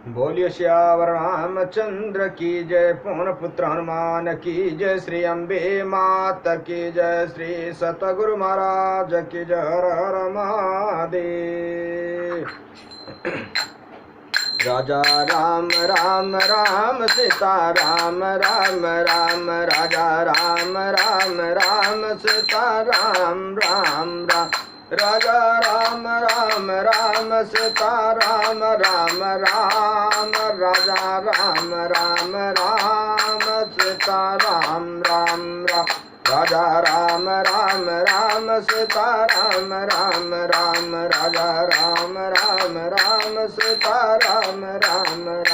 बोलिए श्यावर रामचंद्र की जय, पवन पुत्र हनुमान की जय, श्री अम्बे मात की जय, श्री सतगुरु महाराज की जय। हर हर महादेव। राजा राम राम राम, सीता राम राम राम, राजा राम राम राम, सीता राम राम राम, राजा राम राम राम, सीता राम राम राम, राजा राम राम राम, सीता राम राम राम, राजा राम राम राम, सीता राम राम राम, राजा राम राम राम, सीता राम राम राम,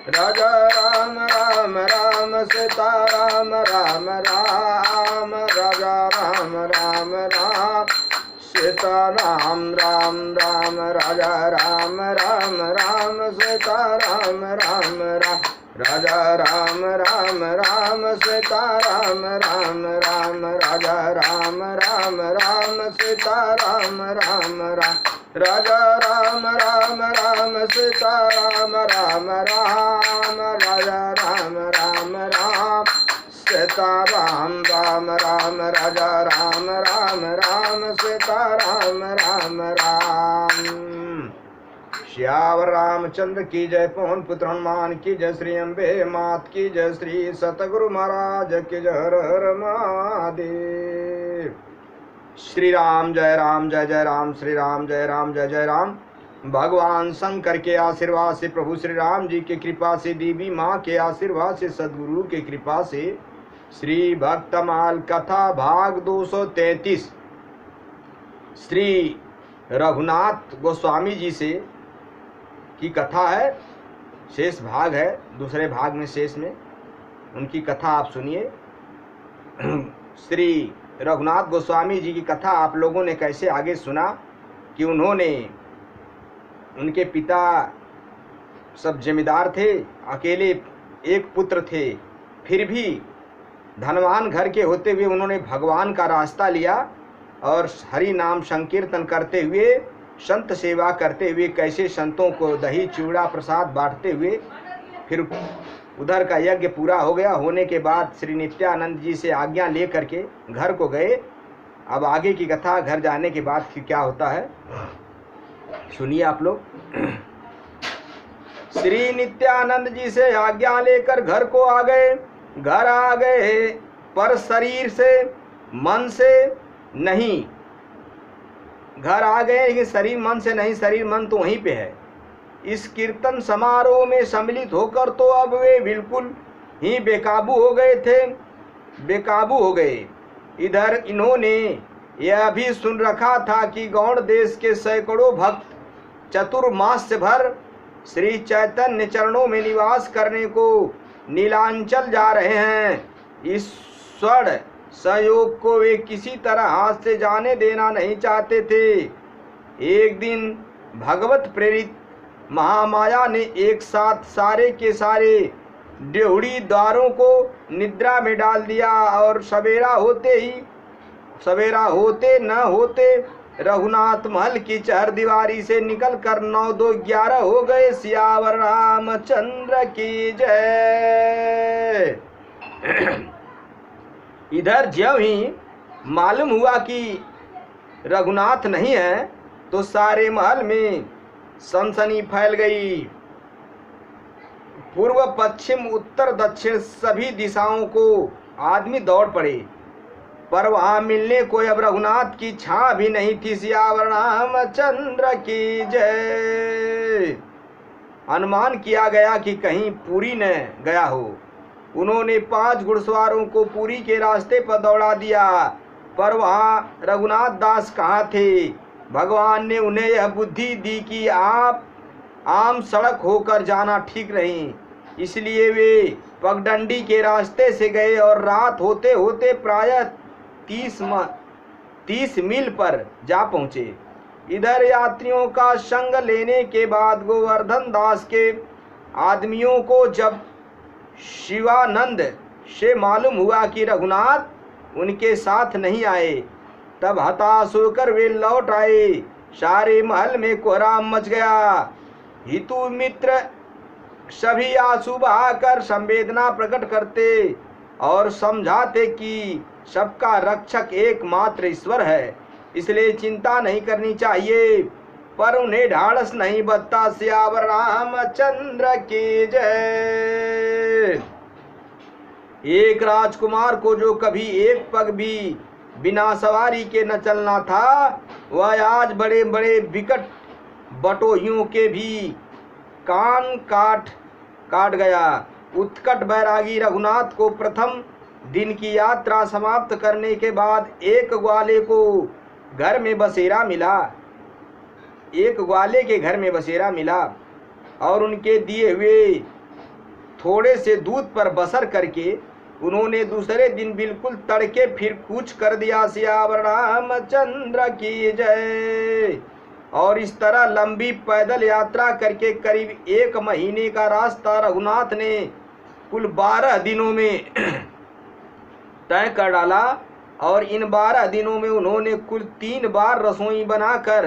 राजा राम राम राम, सीता राम राम राम, राजा राम राम राम, सीता राम राम राम, राजा राम राम राम, सीता राम राम राम, राजा राम राम राम, सीता राम राम राम, राजा राम राम राम, सीता राम राम राम, राजा राम राम राम, सीता राम राम राम, राजा राम राम राम, सीता राम राम राम, राजा राम राम राम, सीता राम राम राम। श्यावर रामचंद्र की जय, पवन पुत्र हनुमान की जय, श्री अम्बे मात की जय, श्री सतगुरु महाराज की जय। हर हर महादेव। श्री राम जय राम जय जय राम, श्री राम जय राम जय जय राम। भगवान शंकर के आशीर्वाद से, प्रभु श्री राम जी की कृपा से, देवी माँ के आशीर्वाद से, सदगुरु के कृपा से, श्री भक्तमाल कथा भाग 233 श्री रघुनाथ गोस्वामी जी से की कथा है। शेष भाग है, दूसरे भाग में शेष में उनकी कथा आप सुनिए। श्री रघुनाथ गोस्वामी जी की कथा आप लोगों ने कैसे आगे सुना कि उन्होंने, उनके पिता सब जमींदार थे, अकेले एक पुत्र थे, फिर भी धनवान घर के होते हुए उन्होंने भगवान का रास्ता लिया और हरि नाम संकीर्तन करते हुए, संत सेवा करते हुए, कैसे संतों को दही चूड़ा प्रसाद बांटते हुए, फिर उधर का यज्ञ पूरा हो गया। होने के बाद श्री नित्यानंद जी से आज्ञा ले करके घर को गए। अब आगे की कथा घर जाने के बाद फिर क्या होता है सुनिए आप लोग। श्री नित्यानंद जी से आज्ञा लेकर घर को आ गए। घर आ गए पर शरीर से, मन से नहीं। घर आ गए कि शरीर मन से नहीं, शरीर मन तो वहीं पे है। इस कीर्तन समारोह में सम्मिलित होकर तो अब वे बिल्कुल ही बेकाबू हो गए थे, बेकाबू हो गए। इधर इन्होंने यह भी सुन रखा था कि गौड़ देश के सैकड़ों भक्त चतुर्मास भर श्री चैतन्य चरणों में निवास करने को नीलांचल जा रहे हैं। ईश्वर सहयोग को वे किसी तरह हाथ से जाने देना नहीं चाहते थे। एक दिन भगवत प्रेरित महामाया ने एक साथ सारे के सारे ड्योढ़ी द्वारों को निद्रा में डाल दिया और सवेरा होते न होते रघुनाथ महल की चहरदीवारी से निकलकर 9-2-11 हो गए। सियावर रामचंद्र की जय। इधर जब ही मालूम हुआ कि रघुनाथ नहीं है तो सारे महल में सनसनी फैल गई। पूर्व पश्चिम उत्तर दक्षिण सभी दिशाओं को आदमी दौड़ पड़े, पर वहां मिलने को अब रघुनाथ की छां भी नहीं थी। सियावर रामचंद्र की जय। अनुमान किया गया कि कहीं पुरी न गया हो। उन्होंने 5 घुड़सवारों को पुरी के रास्ते पर दौड़ा दिया, पर वहां रघुनाथ दास कहाँ थे। भगवान ने उन्हें यह बुद्धि दी कि आप आम सड़क होकर जाना ठीक नहीं, इसलिए वे पगडंडी के रास्ते से गए और रात होते होते प्रायः 30 मील पर जा पहुँचे। इधर यात्रियों का संग लेने के बाद गोवर्धन दास के आदमियों को जब शिवानंद से मालूम हुआ कि रघुनाथ उनके साथ नहीं आए, तब हताश होकर वे लौट आए। सारे महल में कोहराम मच गया। हितु मित्र सभी आंसू बहाकर संवेदना प्रकट करते और समझाते कि सबका रक्षक एकमात्र ईश्वर है, इसलिए चिंता नहीं करनी चाहिए। पर उन्हें ढाढ़स नहीं बचता। सियावर रामचंद्र की जय। एक राजकुमार को जो कभी एक पग भी बिना सवारी के न चलना था, वह आज बड़े बड़े विकट बटोहियों के भी कान काट गया। उत्कट बैरागी रघुनाथ को प्रथम दिन की यात्रा समाप्त करने के बाद एक ग्वाले के घर में बसेरा मिला और उनके दिए हुए थोड़े से दूध पर बसर करके उन्होंने दूसरे दिन बिल्कुल तड़के फिर कूच कर दिया। सियावर रामचंद्र की जय। और इस तरह लंबी पैदल यात्रा करके करीब 1 महीने का रास्ता रघुनाथ ने कुल 12 दिनों में तय कर डाला। और इन 12 दिनों में उन्होंने कुल 3 बार रसोई बनाकर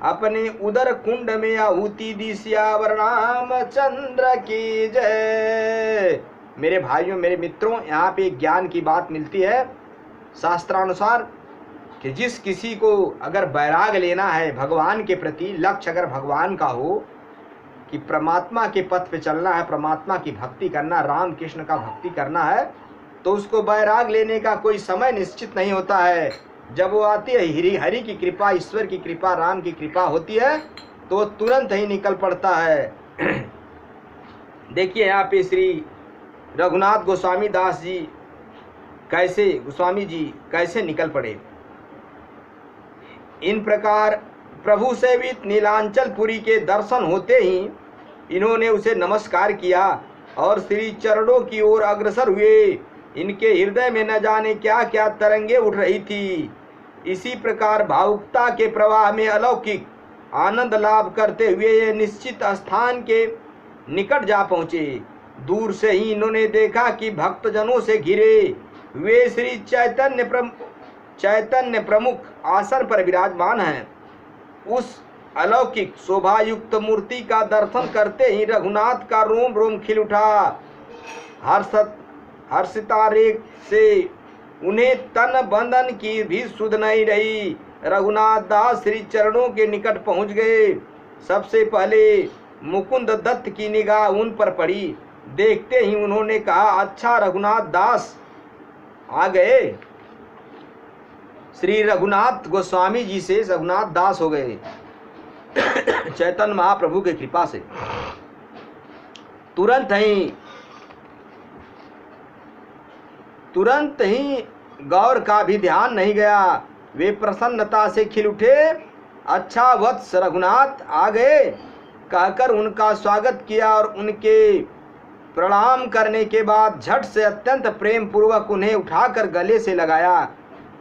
अपने उदर कुंड में आहुति दी। सियावर रामचंद्र की जय। मेरे भाइयों, मेरे मित्रों, यहाँ पे ज्ञान की बात मिलती है शास्त्रानुसार कि जिस किसी को अगर वैराग लेना है भगवान के प्रति, लक्ष्य अगर भगवान का हो कि परमात्मा के पथ पे चलना है, परमात्मा की भक्ति करना, राम कृष्ण का भक्ति करना है, तो उसको वैराग लेने का कोई समय निश्चित नहीं होता है। जब वो आती है हरि की कृपा, ईश्वर की कृपा, राम की कृपा होती है तो तुरंत ही निकल पड़ता है। देखिए यहाँ पे श्री रघुनाथ गोस्वामी दास जी गोस्वामी जी कैसे निकल पड़े। इन प्रकार प्रभु सेवित नीलांचलपुरी के दर्शन होते ही इन्होंने उसे नमस्कार किया और श्री चरणों की ओर अग्रसर हुए। इनके हृदय में न जाने क्या क्या तरंगे उठ रही थी। इसी प्रकार भावुकता के प्रवाह में अलौकिक आनंद लाभ करते हुए ये निश्चित स्थान के निकट जा पहुँचे। दूर से ही इन्होंने देखा कि भक्तजनों से घिरे वे श्री चैतन्य प्रमुख आसन पर विराजमान हैं। उस अलौकिक शोभायुक्त मूर्ति का दर्शन करते ही रघुनाथ का रोम रोम खिल उठा। हर्षितारेख से उन्हें तन बंधन की भी सुध नहीं रही। रघुनाथ दास श्री चरणों के निकट पहुंच गए। सबसे पहले मुकुंद दत्त की निगाह उन पर पड़ी। देखते ही उन्होंने कहा, अच्छा रघुनाथ दास आ गए। श्री रघुनाथ गोस्वामी जी से रघुनाथ दास हो गए चैतन्य महाप्रभु की कृपा से। तुरंत ही गौर का भी ध्यान नहीं गया। वे प्रसन्नता से खिल उठे। अच्छा वत्स रघुनाथ आ गए कहकर उनका स्वागत किया और उनके प्रणाम करने के बाद झट से अत्यंत प्रेम पूर्वक उन्हें उठाकर गले से लगाया।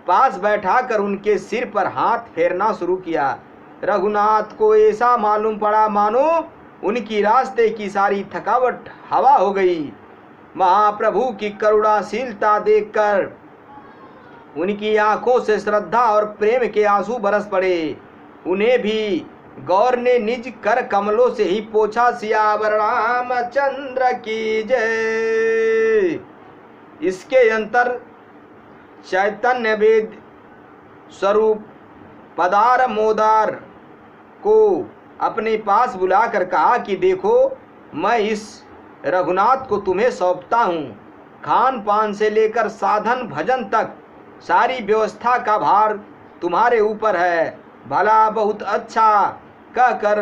पास बैठाकर उनके सिर पर हाथ फेरना शुरू किया। रघुनाथ को ऐसा मालूम पड़ा मानो उनकी रास्ते की सारी थकावट हवा हो गई। महाप्रभु की करुणाशीलता देखकर उनकी आंखों से श्रद्धा और प्रेम के आंसू बरस पड़े। उन्हें भी गौर ने निज कर कमलों से ही पोछा। सियावर रामचंद्र की जय। इसके अंतर चैतन्य वेद स्वरूप पदार मोदार को अपने पास बुलाकर कहा कि देखो, मैं इस रघुनाथ को तुम्हें सौंपता हूँ। खान पान से लेकर साधन भजन तक सारी व्यवस्था का भार तुम्हारे ऊपर है। भला बहुत अच्छा कहकर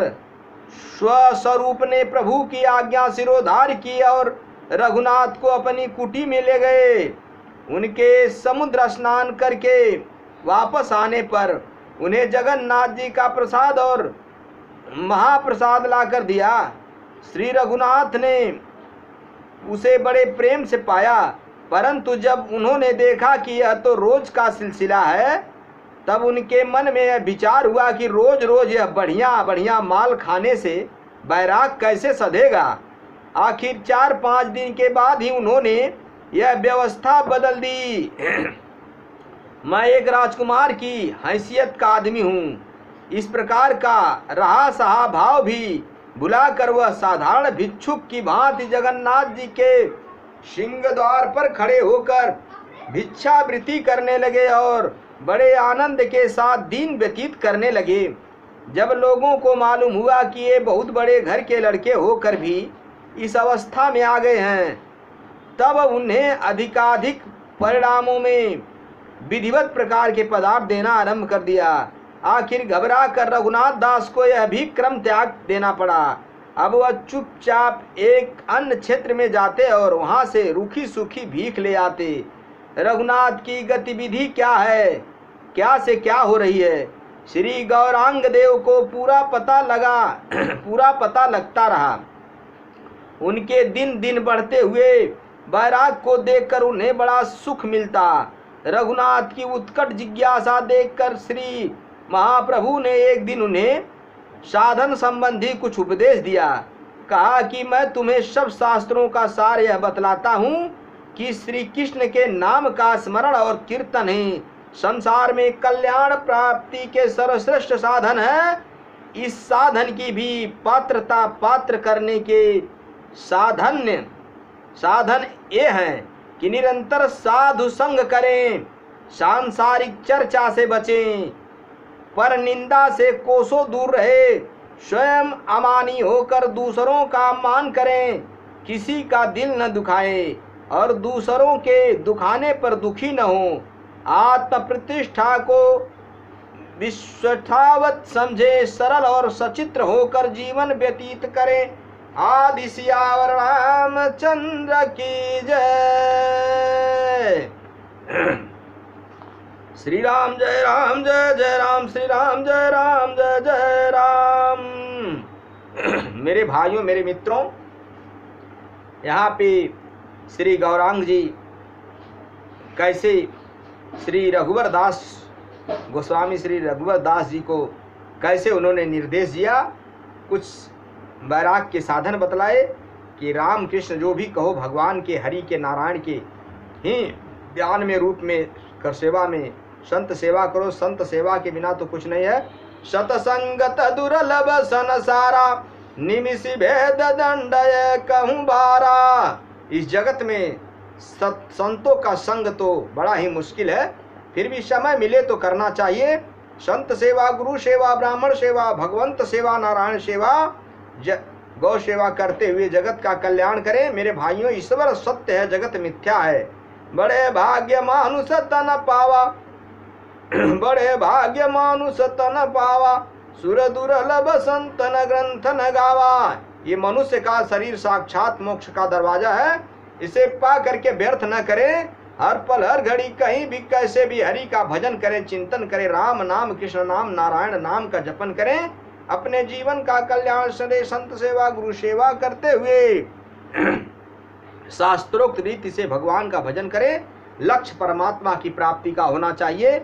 स्वस्वरूप ने प्रभु की आज्ञा सिरोधार की और रघुनाथ को अपनी कुटी में ले गए। उनके समुद्र स्नान करके वापस आने पर उन्हें जगन्नाथ जी का प्रसाद और महाप्रसाद लाकर दिया। श्री रघुनाथ ने उसे बड़े प्रेम से पाया, परंतु जब उन्होंने देखा कि यह तो रोज का सिलसिला है, तब उनके मन में यह विचार हुआ कि रोज रोज यह बढ़िया बढ़िया माल खाने से बैराग कैसे सधेगा। आखिर 4-5 दिन के बाद ही उन्होंने यह व्यवस्था बदल दी। मैं एक राजकुमार की हैसियत का आदमी हूँ। इस प्रकार का रहा सहा भाव भी बुलाकर वह साधारण भिक्षुक की भांति जगन्नाथ जी के सिंह द्वार पर खड़े होकर भिक्षावृत्ति करने लगे और बड़े आनंद के साथ दिन व्यतीत करने लगे। जब लोगों को मालूम हुआ कि ये बहुत बड़े घर के लड़के होकर भी इस अवस्था में आ गए हैं, तब उन्हें अधिकाधिक परिणामों में विधिवत प्रकार के पदार्थ देना आरंभ कर दिया। आखिर घबरा कर रघुनाथ दास को यह भी क्रम त्याग देना पड़ा। अब वह चुपचाप एक अन्य क्षेत्र में जाते और वहां से रूखी सूखी भीख ले आते। रघुनाथ की गतिविधि क्या है, क्या से क्या हो रही है, श्री गौरांग देव को पूरा पता लगता रहा। उनके दिन दिन बढ़ते हुए वैराग को देखकर उन्हें बड़ा सुख मिलता। रघुनाथ की उत्कट जिज्ञासा देखकर श्री महाप्रभु ने एक दिन उन्हें साधन संबंधी कुछ उपदेश दिया। कहा कि मैं तुम्हें सब शास्त्रों का सार यह बतलाता हूँ कि श्री कृष्ण के नाम का स्मरण और कीर्तन ही संसार में कल्याण प्राप्ति के सर्वश्रेष्ठ साधन है। इस साधन की भी पात्रता पात्र करने के साधन ये है कि निरंतर साधु संग करें, सांसारिक चर्चा से बचें, पर निंदा से कोसों दूर रहे, स्वयं अमानी होकर दूसरों का मान करें, किसी का दिल न दुखाएं और दूसरों के दुखाने पर दुखी न हो, आत्म प्रतिष्ठा को विश्वठावत समझे, सरल और सचित्र होकर जीवन व्यतीत करें। आदि सियावर रामचंद्र की जय। श्री राम जय राम जय जय राम, श्री राम जय राम जय जय राम। मेरे भाइयों, मेरे मित्रों, यहाँ पे श्री गौरांग जी कैसे श्री रघुवर दास गोस्वामी श्री रघुवर दास जी को कैसे उन्होंने निर्देश दिया, कुछ वैराग के साधन बतलाए कि राम कृष्ण जो भी कहो भगवान के, हरि के, नारायण के ही ध्यान में, रूप में कर सेवा में संत सेवा करो। संत सेवा के बिना तो कुछ नहीं है। सतसंगत दुर्लभ संसारा, निमिषि भेद दंडय कहूँ बारा। इस जगत में संतों का संग तो बड़ा ही मुश्किल है, फिर भी समय मिले तो करना चाहिए। संत सेवा, गुरु सेवा, ब्राह्मण सेवा, भगवंत सेवा, नारायण सेवा, गौ सेवा करते हुए जगत का कल्याण करें। मेरे भाइयों, ईश्वर सत्य है, जगत मिथ्या है। बड़े भाग्य मानुष तन पावा, बड़े भाग्य मानुष तन पावा, सुर दुर्लभ संतन ग्रंथ न गावा। ये मनुष्य का शरीर साक्षात मोक्ष का दरवाजा है, इसे पा करके व्यर्थ न करें। हर पल हर घड़ी कहीं भी कैसे भी हरि का भजन करें, चिंतन करें, राम नाम, कृष्ण नाम, नारायण नाम का जपन करें। अपने जीवन का कल्याण सदैव संत सेवा, गुरु सेवा करते हुए शास्त्रोक्त रीति से भगवान का भजन करें। लक्ष्य परमात्मा की प्राप्ति का होना चाहिए,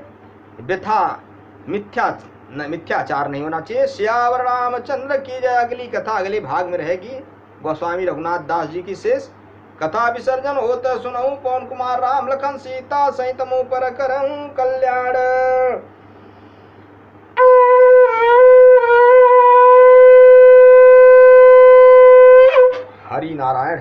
व्यथा मिथ्याचार नहीं होना चाहिए। श्यावर रामचंद्र की जय। अगली कथा अगले भाग में रहेगी। गोस्वामी रघुनाथ दास जी की शेष कथा विसर्जन होते सुनऊ पवन कुमार राम लखन सीता सहित मुँह पर करऊं कल्याण। हरि नारायण।